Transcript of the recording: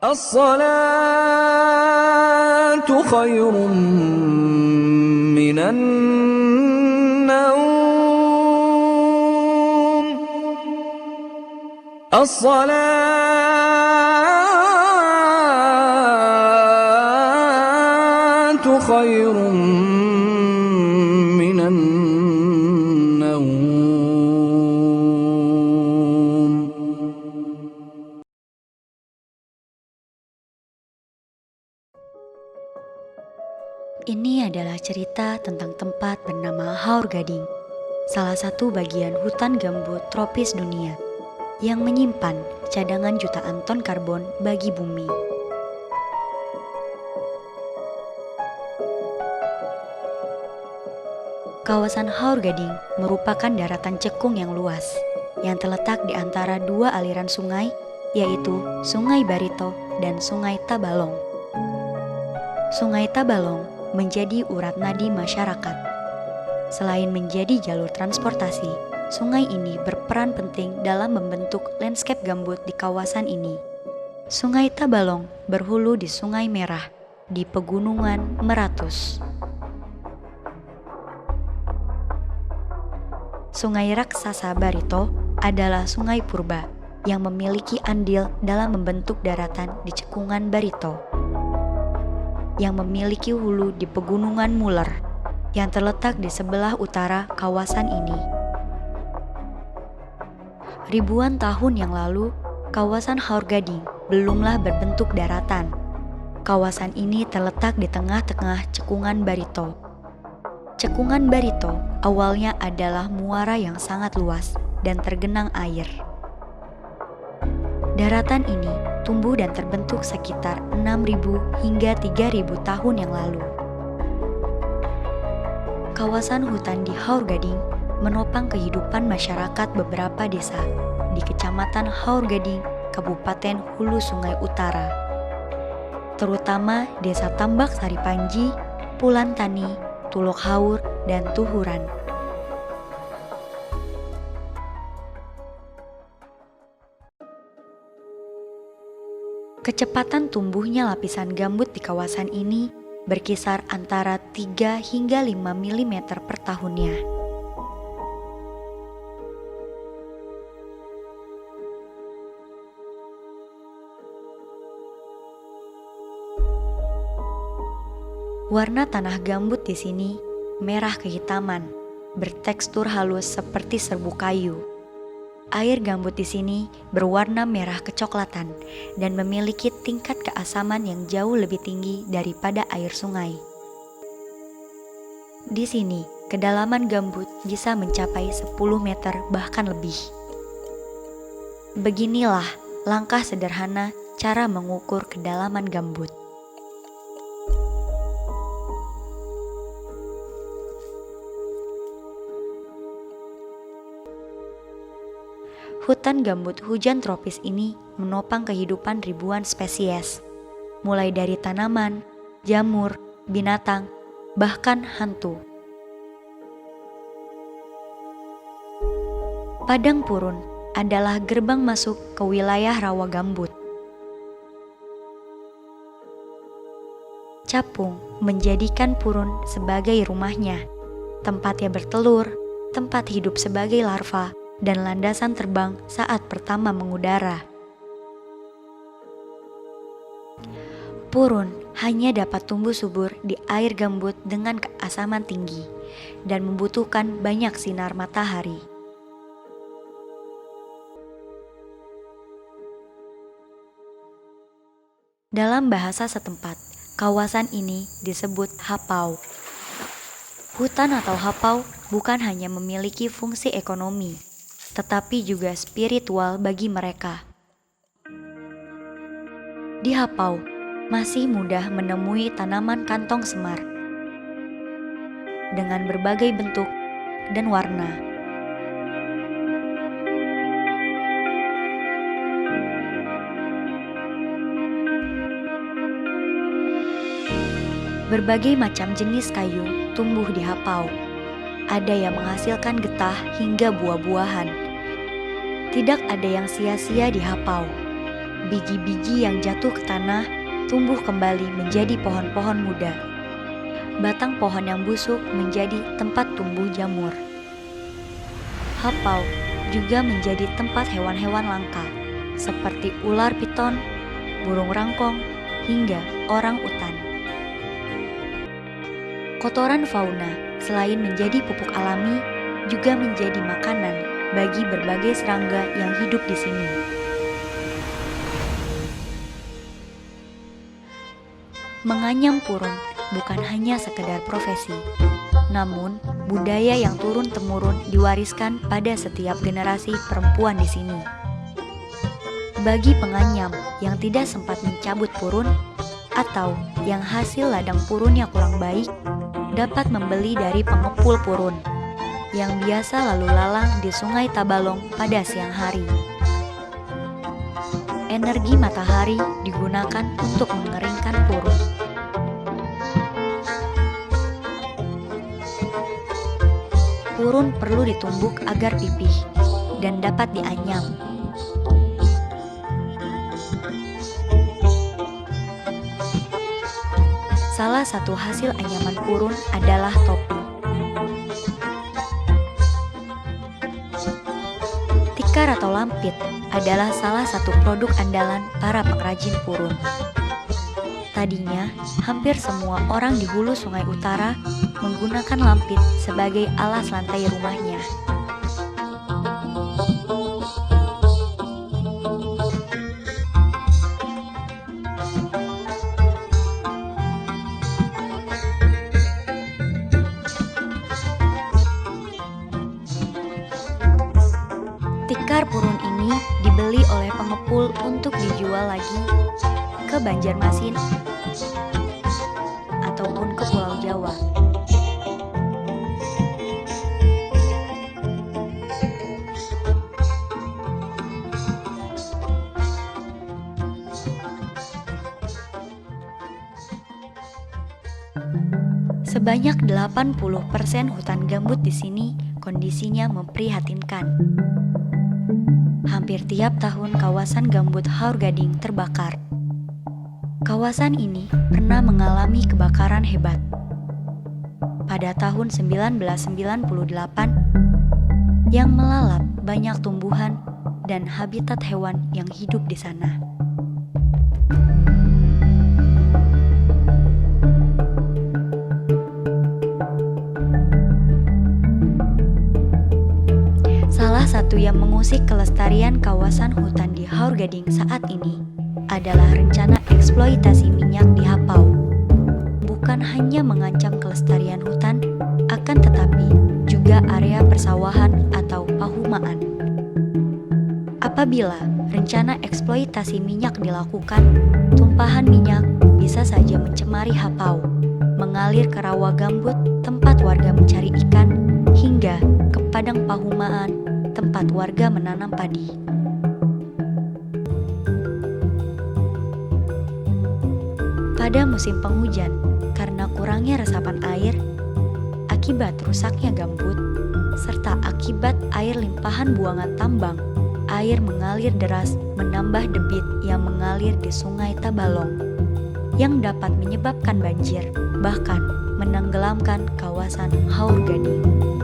الصلاة خير من النوم. الصلاة خير من النوم. Ini adalah cerita tentang tempat bernama Haur Gading, salah satu bagian hutan gambut tropis dunia yang menyimpan cadangan jutaan ton karbon bagi bumi. Kawasan Haur Gading merupakan daratan cekung yang luas, yang terletak di antara dua aliran sungai, yaitu Sungai Barito dan Sungai Tabalong. Sungai Tabalong menjadi urat nadi masyarakat. Selain menjadi jalur transportasi, sungai ini berperan penting dalam membentuk landscape gambut di kawasan ini. Sungai Tabalong berhulu di Sungai Merah, di Pegunungan Meratus. Sungai Raksasa Barito adalah sungai purba yang memiliki andil dalam membentuk daratan di cekungan Barito, yang memiliki hulu di Pegunungan Muller yang terletak di sebelah utara kawasan ini. Ribuan tahun yang lalu, kawasan Haur Gading belumlah berbentuk daratan. Kawasan ini terletak di tengah-tengah cekungan Barito. Cekungan Barito awalnya adalah muara yang sangat luas dan tergenang air. Daratan ini tumbuh dan terbentuk sekitar 6.000 hingga 3.000 tahun yang lalu. Kawasan hutan di Haur Gading menopang kehidupan masyarakat beberapa desa di Kecamatan Haur Gading, Kabupaten Hulu Sungai Utara, terutama Desa Tambak Sari Panji, Pulantani, Tulok Haur, dan Tuhuran. Kecepatan tumbuhnya lapisan gambut di kawasan ini berkisar antara 3 hingga 5 mm per tahunnya. Warna tanah gambut di sini merah kehitaman, bertekstur halus seperti serbuk kayu. Air gambut di sini berwarna merah kecoklatan dan memiliki tingkat keasaman yang jauh lebih tinggi daripada air sungai. Di sini, kedalaman gambut bisa mencapai 10 meter bahkan lebih. Beginilah langkah sederhana cara mengukur kedalaman gambut. Hutan gambut hujan tropis ini menopang kehidupan ribuan spesies, mulai dari tanaman, jamur, binatang, bahkan hantu. Padang Purun adalah gerbang masuk ke wilayah rawa gambut. Capung menjadikan Purun sebagai rumahnya, tempatnya bertelur, tempat hidup sebagai larva, dan landasan terbang saat pertama mengudara. Purun hanya dapat tumbuh subur di air gambut dengan keasaman tinggi dan membutuhkan banyak sinar matahari. Dalam bahasa setempat, kawasan ini disebut hapau. Hutan atau hapau bukan hanya memiliki fungsi ekonomi, tetapi juga spiritual bagi mereka. Di hapau, masih mudah menemui tanaman kantong semar dengan berbagai bentuk dan warna. Berbagai macam jenis kayu tumbuh di hapau. Ada yang menghasilkan getah hingga buah-buahan. Tidak ada yang sia-sia di hapau. Biji-biji yang jatuh ke tanah tumbuh kembali menjadi pohon-pohon muda. Batang pohon yang busuk menjadi tempat tumbuh jamur. Hapau juga menjadi tempat hewan-hewan langka, seperti ular piton, burung rangkong, hingga orang utan. Kotoran fauna, selain menjadi pupuk alami, juga menjadi makanan bagi berbagai serangga yang hidup di sini. Menganyam purun bukan hanya sekedar profesi, namun budaya yang turun-temurun diwariskan pada setiap generasi perempuan di sini. Bagi penganyam yang tidak sempat mencabut purun atau yang hasil ladang purunnya kurang baik, dapat membeli dari pengepul purun yang biasa lalu lalang di Sungai Tabalong pada siang hari. Energi matahari digunakan untuk mengeringkan purun. Purun perlu ditumbuk agar pipih dan dapat dianyam. Salah satu hasil anyaman purun adalah topi. Tikar atau lampit adalah salah satu produk andalan para pengrajin purun. Tadinya, hampir semua orang di hulu Sungai Utara menggunakan lampit sebagai alas lantai rumahnya. Tikar purun ini dibeli oleh pengepul untuk dijual lagi ke Banjarmasin ataupun ke Pulau Jawa. Sebanyak 80% hutan gambut di sini kondisinya memprihatinkan. Hampir tiap tahun kawasan gambut Haur Gading terbakar. Kawasan ini pernah mengalami kebakaran hebat. Pada tahun 1998 yang melalap banyak tumbuhan dan habitat hewan yang hidup di sana. Salah satu yang mengusik kelestarian kawasan hutan di Haur Gading saat ini adalah rencana eksploitasi minyak di Hapau. Bukan hanya mengancam kelestarian hutan, akan tetapi juga area persawahan atau pahumaan. Apabila rencana eksploitasi minyak dilakukan, tumpahan minyak bisa saja mencemari Hapau, mengalir ke rawa gambut tempat warga mencari ikan, hingga ke padang pahumaan tempat warga menanam padi. Pada musim penghujan, karena kurangnya resapan air, akibat rusaknya gambut, serta akibat air limpahan buangan tambang, air mengalir deras menambah debit yang mengalir di Sungai Tabalong, yang dapat menyebabkan banjir, bahkan menenggelamkan kawasan Haur Gading.